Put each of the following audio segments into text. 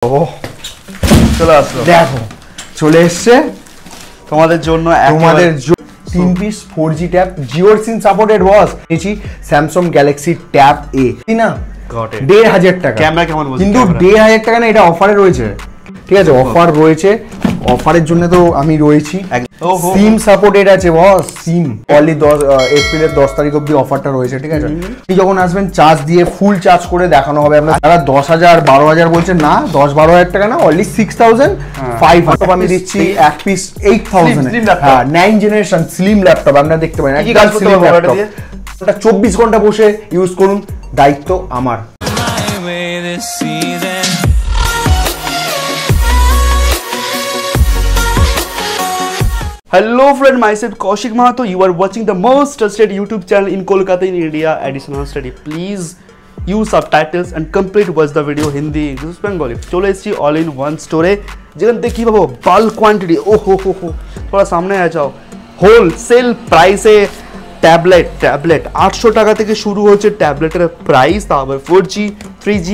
ও চলে আসলো, দেখো চলে এসছে তোমাদের জন্য। তোমাদের 3 পিস 4G ট্যাব, জিওর সিম সাপোর্টেড বস। নিয়েছি স্যামসাং গ্যালাক্সি ট্যাব এ, না 1500 টাকা। ক্যামেরা কেমন বলছো? কিন্তু 1500 টাকা না, এটা অফারে রয়েছে, ঠিক আছে? অফার রয়েছে, অফারের জন্য তো আমি রয়েছি। সিম সাপোর্টেড আছে বস, সিম অনলি এপ্রিলের 10 তারিখ অব্দি অফারটা রয়েছে, ঠিক আছে? আপনি যখন আসবেন চার্জ দিয়ে ফুল চার্জ করে দেখানো হবে আপনার। যারা 10,000 12,000 বলছেন, না 10-12,000 টাকা না, অনলি 6,500 আমি দিচ্ছি। এক পিস 8,000, হ্যাঁ 9 জেনারেশন স্লিম ল্যাপটপ আপনারা দেখতে পারেন। 24 ঘন্টা বসে ইউজ করুন, দায়িত্ব আমার। Hello friend, myself Kaushik Mahato. You are watching the most trusted YouTube channel in Kolkata in India, Additional Study. Please use subtitles and complete watch the video Hindi, English, Bengali. चलो इसकी all in one store যেখান থেকে কি পাবো bulk quantity. ও হো হো হো, थोड़ा सामने आ जाओ। হোলসেল প্রাইসে ট্যাবলেট 800 টাকা থেকে শুরু হচ্ছে ট্যাবলেটের প্রাইস। তারপর 4G 3G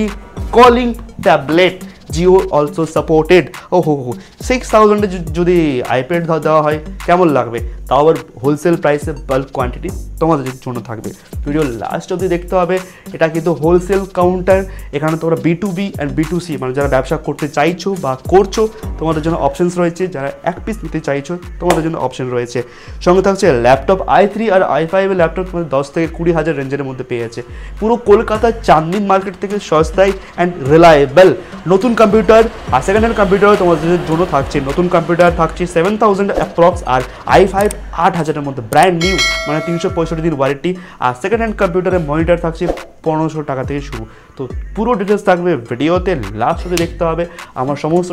calling tablet, Jio also supported. ও হো হো, 6,000 যদি আইপ্যাড দেওয়া হয় কেমন লাগবে? তাও আবার হোলসেল প্রাইসে বাল্ক কোয়ান্টিটি তোমাদের জন্য থাকবে। ভিডিও লাস্ট অবধি দেখতে হবে। এটা কিন্তু হোলসেল কাউন্টার, এখানে তোমরা B2B অ্যান্ড B2C মানে যারা ব্যবসা করতে চাইছো বা করছো তোমাদের জন্য অপশনস রয়েছে। যারা এক পিস নিতে চাইছো তোমাদের জন্য অপশন রয়েছে। সঙ্গে থাকছে ল্যাপটপ i3 আর i5 এর ল্যাপটপ তোমাদের 10 থেকে 20,000 রেঞ্জের মধ্যে পেয়ে যাচ্ছে। পুরো কলকাতার চাঁদনি মার্কেট থেকে সস্তায় অ্যান্ড রিলায়েবল। নতুন কম্পিউটার আর সেকেন্ড হ্যান্ড কম্পিউটারও তোমাদের জন্য থাকছে। নতুন কম্পিউটার থাকছে 7,000 অ্যাপ্রক্স, আর i5 8,000-এর মধ্যে ব্র্যান্ড নিউ, মানে 365 দিন ওয়ারেন্টি। আর সেকেন্ড হ্যান্ড কম্পিউটারের মনিটর থাকছে 1500 টাকা থেকে শুরু। তো পুরো ডিটেলস থাকবে ভিডিওতে, লাস্ট অবধি দেখতে হবে। আমার সমস্ত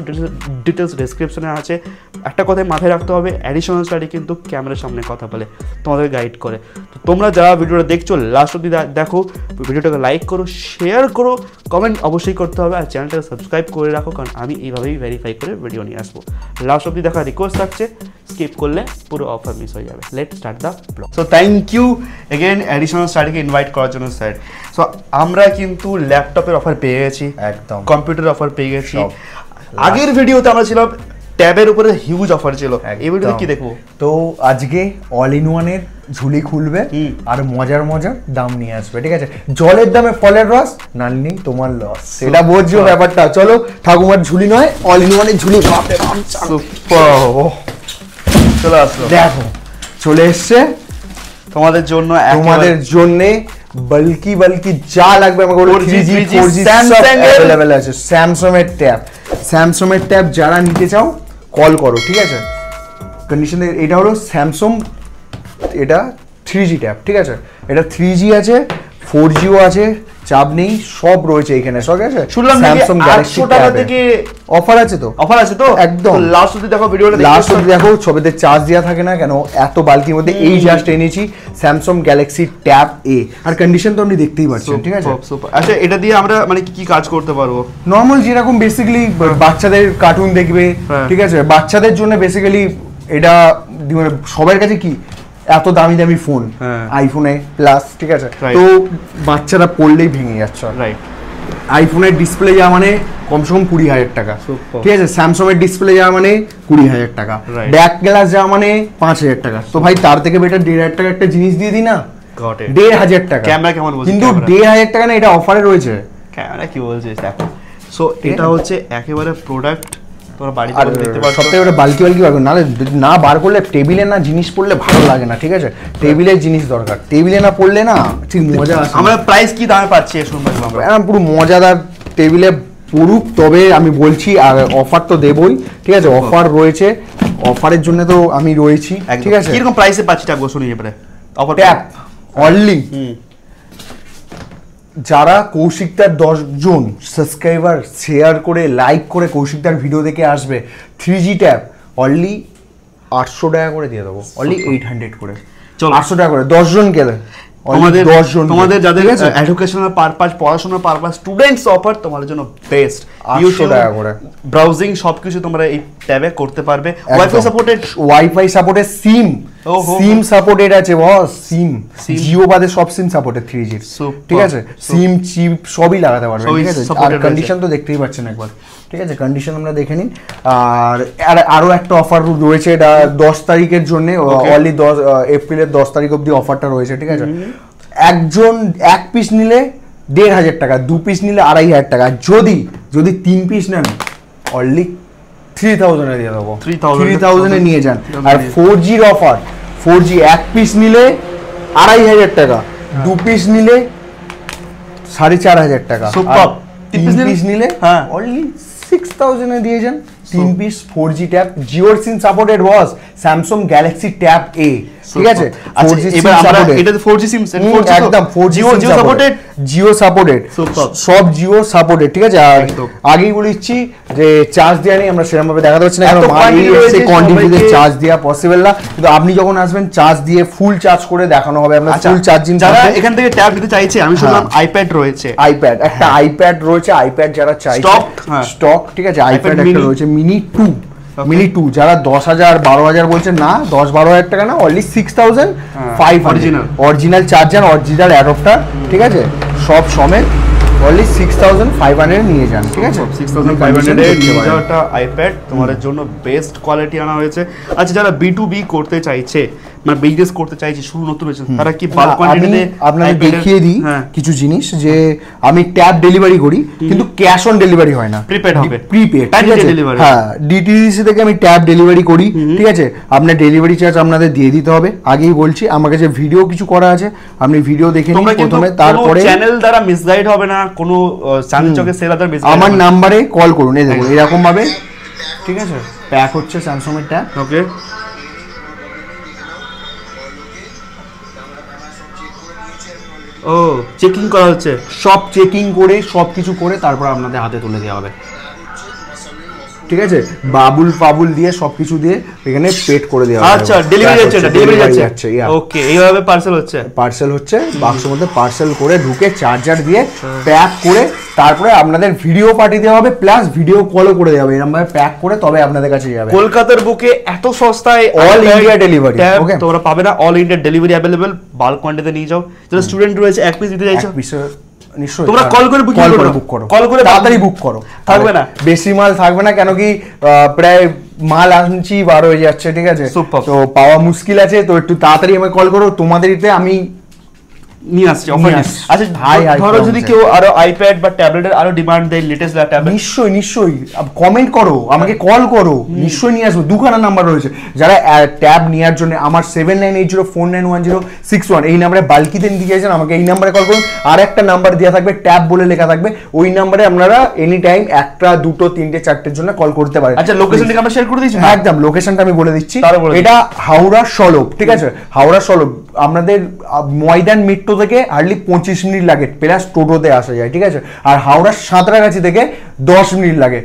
ডিটেলস ডেসক্রিপশনে আছে। একটা কথাই মাথায় রাখতে হবে, অ্যাডিশনাল স্টাডি কিন্তু ক্যামেরার সামনে কথা বলে, তোমাদের গাইড করে। তো তোমরা যারা ভিডিওটা দেখছো লাস্ট অবধি দেখো, ভিডিওটাকে লাইক করো, শেয়ার করো, কমেন্ট অবশ্যই করতে হবে, আর চ্যানেলটাকে সাবস্ক্রাইব করে রাখো, কারণ আমি এইভাবেই ভেরিফাই করে ভিডিও নিয়ে আসবো। লাস্ট অবধি দেখা রিকোয়েস্ট থাকছে, স্কিপ করলে পুরো অফার মিস হয়ে যাবে। Let's start the blog. So thank you again additional স্টাডিকে ইনভাইট করার জন্য স্যার। সো আমরা কিন্তু ল্যাপটপের অফার পেয়ে গেছি, একদম কম্পিউটার অফার পেয়ে গেছি। আগের ভিডিওতে আমরা ছিলাম ট্যাবের উপরে হিউজ অফার ছিল, এই ভিডিওতে কি দেখবো? তো আজকে অল ইন ওয়ানের ঝুলি খুলবে আর মজার দাম নিয়ে আসবে, ঠিক আছে? জলের দামে ফলের রস, নাননি তোমার লস, সেটা বুঝছো ব্যাপারটা। চলো, ঠাকুমার ঝুলি নয়, অল ইন ওয়ানের ঝুলি। চলে আসলো, দেখো চলে এসছে তোমাদের জন্য, বাল্কি যা লাগবে আমাকে বলো। 3G 4G अवेलेबल আছে। স্যামসাং এর ট্যাব যারা নিতে চাও কল করো, ঠিক আছে? কন্ডিশন এটা হলো স্যামসাং, এটা 3G ট্যাব, ঠিক আছে? এটা 3G আছে, 4Gও আছে, চাপ নেই, সব রয়েছে এখানে, সব আছে। শুনলাম স্যামসাং গ্যালাক্সি টাকা থেকে অফার আছে, তো অফার আছে তো একদম। লাস্ট অবধি দেখো ভিডিওটা, লাস্ট অবধি দেখো। ছবিতে চার্জ দেওয়া থাকে না কেন, এত বাল্কির মধ্যে এই জাস্ট এনেছি স্যামসাং গ্যালাক্সি ট্যাব এ। আর কন্ডিশন তো আপনি দেখতেই পাচ্ছেন, ঠিক আছে? আচ্ছা, এটা দিয়ে আমরা মানে কি কাজ করতে পারবো? নরমাল যেরকম বেসিক্যালি বাচ্চাদের কার্টুন দেখবে, ঠিক আছে? বাচ্চাদের জন্য বেসিক্যালি এটা সবার কাছে কি এত দামি ফোন, আইফোনে প্লাস, ঠিক আছে? তো বাচ্চারা পড়লেই ভেঙে যাচ্ছে, রাইট? আইফোনের ডিসপ্লে যাওয়া মানে কমসে কম 20,000 টাকা, ঠিক আছে? স্যামসাং এর ডিসপ্লে যাওয়া মানে 20,000 টাকা, ব্যাক গ্লাস যাওয়া মানে 5,000 টাকা। তো ভাই তার থেকে বেটার 1,500 টাকা একটা জিনিস দিয়ে দিই না, 1,500 টাকা। ক্যামেরা কেমন বলছিস? কিন্তু 1,500 টাকা না, এটা অফারে রয়েছে। ক্যামেরা কি বলছিস দেখো। সো এটা হচ্ছে একেবারে প্রোডাক্ট, তোমরা বাড়িতে দেখতে পাচ্ছ। সবথেকে ওটা বাল্কি বার করো, না বার করলে টেবিলে না জিনিস পড়লে ভালো লাগে না, ঠিক আছে? টেবিলের জিনিস দরকার, টেবিলে না পড়লে না ঠিক মজা আসে। আমরা প্রাইস কি দামে পাচ্ছি শুনবো আমরা, পুরো মজাদার টেবিলে পড়ুক, তবে আমি বলছি। আর অফার তো দেবই, ঠিক আছে? অফার রয়েছে, অফারের জন্য তো আমি রয়েছি, ঠিক আছে? কিরকম প্রাইসে পাচ্ছি টাকা শুনি এবারে? অফার ট্যাপ অনলি যারা কৌশিকদার 10 জন সাবস্ক্রাইবার শেয়ার করে লাইক করে কৌশিকদার ভিডিও দেখে আসবে, 3G ট্যাব অনলি 800 টাকা করে দিয়ে দেবো, অনলি 800 করে। চলো 800 টাকা করে 10 জন গেলে, আমাদের 10 জন, তোমাদের যাদের এডুকেশনাল পারপাস, পড়াশোনার পারপাস, স্টুডেন্টস অফার তোমাদের জন্য বেস্ট। 800 টাকা করে ব্রাউজিং সবকিছু তোমরা এই ট্যাবে করতে পারবে। ওয়াইফাই সাপোর্টেড, সিম সাপোর্টেড আছে বস, সিম জিও বাদে সব সিম সাপোর্টেড 3G, ঠিক আছে? সিম চিপ সবই লাগাতে পারবে, ঠিক আছে? আর কন্ডিশন তো দেখতেই পাচ্ছেন একবার, ঠিক আছে, কন্ডিশন আমরা দেখে নিন। আর আরো একটা অফার রয়েছে, এটা 10 তারিখের জন্য, অনলি 10 এপ্রিলের 10 তারিখ অবধি অফারটা রয়েছে, ঠিক আছে। একজন এক পিস নিলে 1500 টাকা, 2 পিস নিলে 2500 টাকা, যদি 3 পিস নেন অনলি 3000 এ দিয়ে দেবো, 3000 এ নিয়ে যান। আর 4G এর অফার, 4G এক পিস নিলে 2500 টাকা, 2 পিস নিলে 4500 টাকা, 3 পিস নিলে অনলি 6000 এ দিয়ে যান। 3 পিস 4G ট্যাব, জিওর SIM supported was Samsung Galaxy tab A, ঠিক আছে। আচ্ছা এবার আমরা এটাতে 4G সিম একদম 4G Jio supported, Jio supported, সব জিও সাপোর্টেড, ঠিক আছে। আর আগেই বলেছি যে চার্জ দেওয়া নেই, আমরা সেরকম ভাবে দেখাতে পারছি না কারণ কোয়ান্টিটিতে চার্জ দেওয়া পসিবল না, কিন্তু আপনি যখন আসবেন চার্জ দিয়ে ফুল চার্জ করে দেখানো হবে আপনার ফুল চার্জিং। যারা এখান থেকে ট্যাব নিতে চাইছে, আমি শুনলাম আইপ্যাড রয়েছে, একটা আইপ্যাড রয়েছে, আইপ্যাড যারা চাইছে স্টক, ঠিক আছে। আইপ্যাড একটা রয়েছে মিনি 2, যারা 10,000 12,000 বলছেন না, 10-12,000 টাকা না, only 6,500 original charger, original adapter, ঠিক আছে, সব সমেত অনলি 6,500 নিয়ে যান, ঠিক আছে। 6,500 এর একটা আইপ্যাড তোমাদের জন্য বেস্ট কোয়ালিটি আনা হয়েছে। আচ্ছা যারা B2B করতে চাইছে, মানে বিজনেস করতে চাইছে, শুরু নতুন হয়েছে, তারা কি বাল্ক কোয়ান্টিটিতে আপনাদের দেখিয়ে দিই কিছু জিনিস, যে আমি ট্যাব ডেলিভারি করি কিন্তু ক্যাশ অন ডেলিভারি হয় না, প্রিপেড হবে, প্রিপেড, ঠিক আছে। হ্যাঁ, ডিটিডিসি থেকে আমি ট্যাব ডেলিভারি করি, ঠিক আছে। আপনার ডেলিভারি চার্জ আপনাদের দিয়ে দিতে হবে। আগেই বলছি, আমার কাছে ভিডিও কিছু করা আছে, আপনি ভিডিও দেখে নিন প্রথমে, তারপরে চ্যানেল দ্বারা মিসগাইড হবে না, কোনো চাঁদনি চকে সেলাদার মিসগাইড। আমার নাম্বারে কল করুন, এই দেখুন এরকম ভাবে, ঠিক আছে। প্যাক হচ্ছে স্যামসাং এর ট্যাব, ওকে। ও চেকিং করা হচ্ছে, সব চেকিং করে সবকিছু করে তারপর আপনাদের হাতে তুলে দেওয়া হবে, ঠিক আছে। বাবুল দিয়ে সবকিছু দিয়ে এখানে পেড করে দেওয়া হবে। আচ্ছা ডেলিভারি যাচ্ছে, ওকে। এইভাবে পার্সেল হচ্ছে বাক্সের মধ্যে পার্সেল করে ঢুকে চার্জার দিয়ে প্যাক করে তারপরে আপনাদের ভিডিও পাঠিয়ে দেওয়া হবে, প্লাস ভিডিও কলও করে দেওয়া হবে, এরকম ভাবে প্যাক করে তবে আপনাদের কাছে যাবে। কলকাতার বুকে এত সস্তায় অল ইন্ডিয়া ডেলিভারি, ওকে, তোমরা পাবে না। All India delivery available, bulk কোয়ান্টিটিতে নিয়ে যাও। যারা স্টুডেন্ট রয়েছে, এক পিস দিতে চাইছো, নিশ্চয়ই তোমরা কল করে বুক করো, কল করে তাড়াতাড়ি বুক করো, থাকবে না বেশি মাল থাকবে না, কেন কি প্রায় মাল আনছি 12 হয়ে যাচ্ছে, ঠিক আছে, তো পাওয়া মুশকিল আছে, তো একটু তাড়াতাড়ি আমাকে কল করো, তোমাদেরতে আমি নিয়ে আসছে অফার। আচ্ছা ধরো যদি কেউ আরো আইপ্যাড বা ট্যাবলেটের আরো ডিমান্ড দেয়, লেটেস্ট ট্যাবলেট, নিশ্চয়ই কমেন্ট করো, আমাকে কল করো, নিশ্চয়ই নিয়ে আসবো। দুখানা নাম্বার রয়েছে, যারা ট্যাব নেওয়ার জন্য আমার 7980491061 এই নাম্বারে বাল্কিতে নিতে চাইছেন, আমাকে এই নাম্বারে কল করুন। আর একটা নাম্বার দেওয়া থাকবে, ট্যাব বলে লেখা থাকবে, ওই নাম্বারে আপনারা এনি টাইম 1টা 2টো 3টে 4টের জন্য কল করতে পারেন। আচ্ছা লোকেশনটা আমরা শেয়ার করে দিচ্ছি, একদম লোকেশনটা আমি বলে দিচ্ছি। এটা হাওড়া সলভ, ঠিক আছে, হাওড়া সলভ। আপনাদের ময়দান মেট্রো থেকে হার্ডলি 25 মিনিট লাগে, প্লাস টোটোতে আসা যায়, ঠিক আছে। আর হাওড়ার সাঁতরাগাছি থেকে 10 মিনিট লাগে,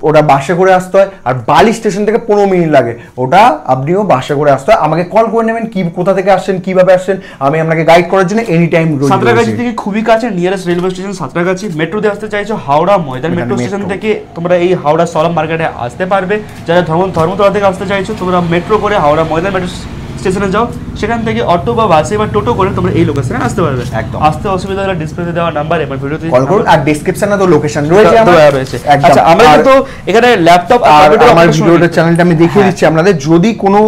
ওটা বাসে করে আসতে হয়। আর বালি স্টেশন থেকে 15 মিনিট লাগে, ওটা আপনিও বাসে করে আসতে হয়। আমাকে কল করে নেবেন, কি কোথা থেকে আসছেন, কিভাবে আসছেন, আমি আপনাকে গাইড করার জন্য এনি টাইম। সাঁতরাগাছি থেকে খুবই কাছে, নিয়ারেস্ট রেলওয়ে স্টেশন সাঁতরাগাছি। মেট্রোতে আসতে চাইছো, হাওড়া ময়দান মেট্রো স্টেশন থেকে তোমরা এই হাওড়া সলভ মার্কেটে আসতে পারবে। যারা ধর্মতলা থেকে আসতে চাইছো, তোমরা মেট্রো করে হাওড়া ময়দান মেট্রো স্টেশনে যাও, সেখান থেকে অটো বা বাসে বা টোটো করে তোমরা এই লোকেশনে আসতে পারবে। একদম আসতে অসুবিধা হলে ডিসপ্লেতে দেওয়া নাম্বারে বা ভিডিওতে কল করুন, আর ডেসক্রিপশনে তো লোকেশন রয়েছে। আচ্ছা আমরা কিন্তু এখানে ল্যাপটপ আর আমার ভিডিওটার চ্যানেলটা আমি দেখিয়ে দিচ্ছি আপনাদের, যদি কোনো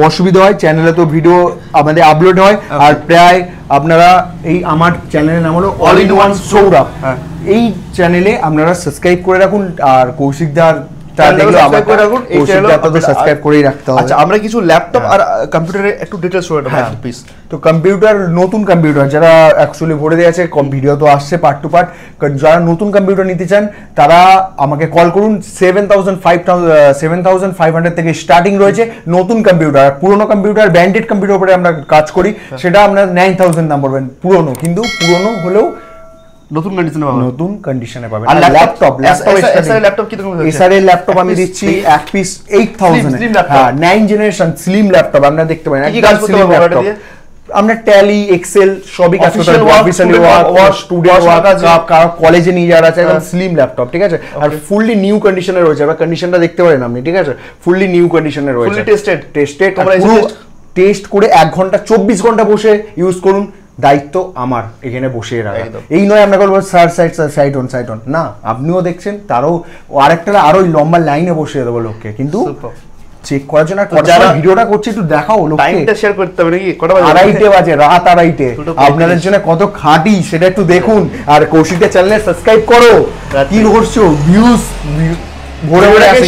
অসুবিধা হয় চ্যানেলে তো ভিডিও আমাদের আপলোড হয়। আর প্রায় আপনারা এই আমার চ্যানেলের নাম হলো অল ইন ওয়ান সৌরভ, এই চ্যানেলে আপনারা সাবস্ক্রাইব করে রাখুন। আর কৌশিকদার আমরা কিছু ল্যাপটপ আর কম্পিউটারের একটু ডিটেইলস শুনে নেব প্লিজ। তো কম্পিউটার, নতুন কম্পিউটার যারা অ্যাকচুয়ালি ভরে দিয়ে আছে, ভিডিও তো আসছে পার্ট টু পার্ট, যারা নতুন কম্পিউটার নিতে চান তারা আমাকে কল করুন। 7,500 থেকে স্টার্টিং রয়েছে নতুন কম্পিউটার। পুরোনো কম্পিউটার, ব্র্যান্ডেড কম্পিউটার উপরে আমরা কাজ করি, সেটা আপনার 9,000 দাম পড়বেন পুরোনো, কিন্তু পুরোনো হলেও নতুন কন্ডিশনে পাবেন। আর ল্যাপটপ কি রকম আছে? এসআর এর ল্যাপটপ আমি দিচ্ছি এক পিস 8,000 এ, হ্যাঁ 9 জেনারেশন স্লিম ল্যাপটপ আপনারা দেখতে পারেন। কি কাজ করতে পারবো এটা দিয়ে? আমরা ট্যালি, এক্সেল সবই কাজ করতে পারবো, অফিসিয়ালি ওয়ার্ক, স্টুডেন্ট ওয়ার্ক, কলেজে নিয়ে যাওয়া আছে, একদম স্লিম ল্যাপটপ, ঠিক আছে। আর ফুললি নিউ কন্ডিশনে রয়েছে, আবার কন্ডিশনটা দেখতে পারেন আপনি, ঠিক আছে, ফুললি নিউ কন্ডিশনে রয়েছে, ফুললি টেস্টেড। তোমরা টেস্ট করে 1 ঘন্টা 24 ঘন্টা বসে ইউজ করুন, দায়িত্ব আমার এখানে বসিয়ে রাখা। এই নয় আমরা বলবো স্যার সাইড অন না, আপনিও দেখছেন তারও আরেকটা আরো লম্বা লাইনে বসিয়ে দেবো লোককে, কিন্তু চেক করার জন্য যারা ভিডিওটা করছে একটু দেখাও লোককে। টাইমটা শেয়ার করতে হবে নাকি? কটা বাজে? 2:30 বাজে, রাত 2:30। আপনাদের জন্য কত খাটি সেটা একটু দেখুন, আর কৌশিকের চ্যানেলে সাবস্ক্রাইব করো। কি করছো ভিউজ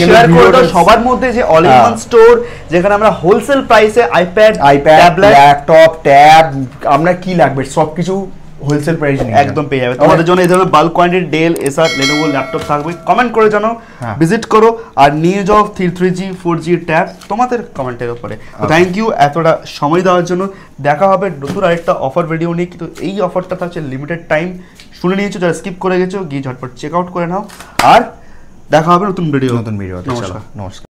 শেয়ার করে দাও সবার মধ্যে, যে অল ইন ওয়ান স্টোর যেখানে আমরা হোলসেল প্রাইসে আইপ্যাড, ল্যাপটপ, ট্যাব, আপনার কি লাগবে সবকিছু হোলসেল প্রাইস নিয়ে একদম পেয়ে যাবে। তোমাদের জন্য এই ধরনের বাল্ক কোয়ান্টিটি ডেল, এসার, লেনোভো ল্যাপটপ থাকবে। কমেন্ট করে জানাও, ভিজিট করো আর নিয়ে যাও 3G 4G ট্যাব তোমাদের কমেন্টের উপরে। থ্যাংক ইউ এতটা সময় দেওয়ার জন্য। দেখা হবে নতুন আরেকটা অফার ভিডিও নিয়ে, কিন্তু এই অফারটা থাকছে লিমিটেড টাইম। শুনে নিয়েছো, যারা স্কিপ করে গেছো গিয়ে ঝটপট চেক আউট করে নাও, আর দেখা হবে নতুন ভিডিও। নমস্কার।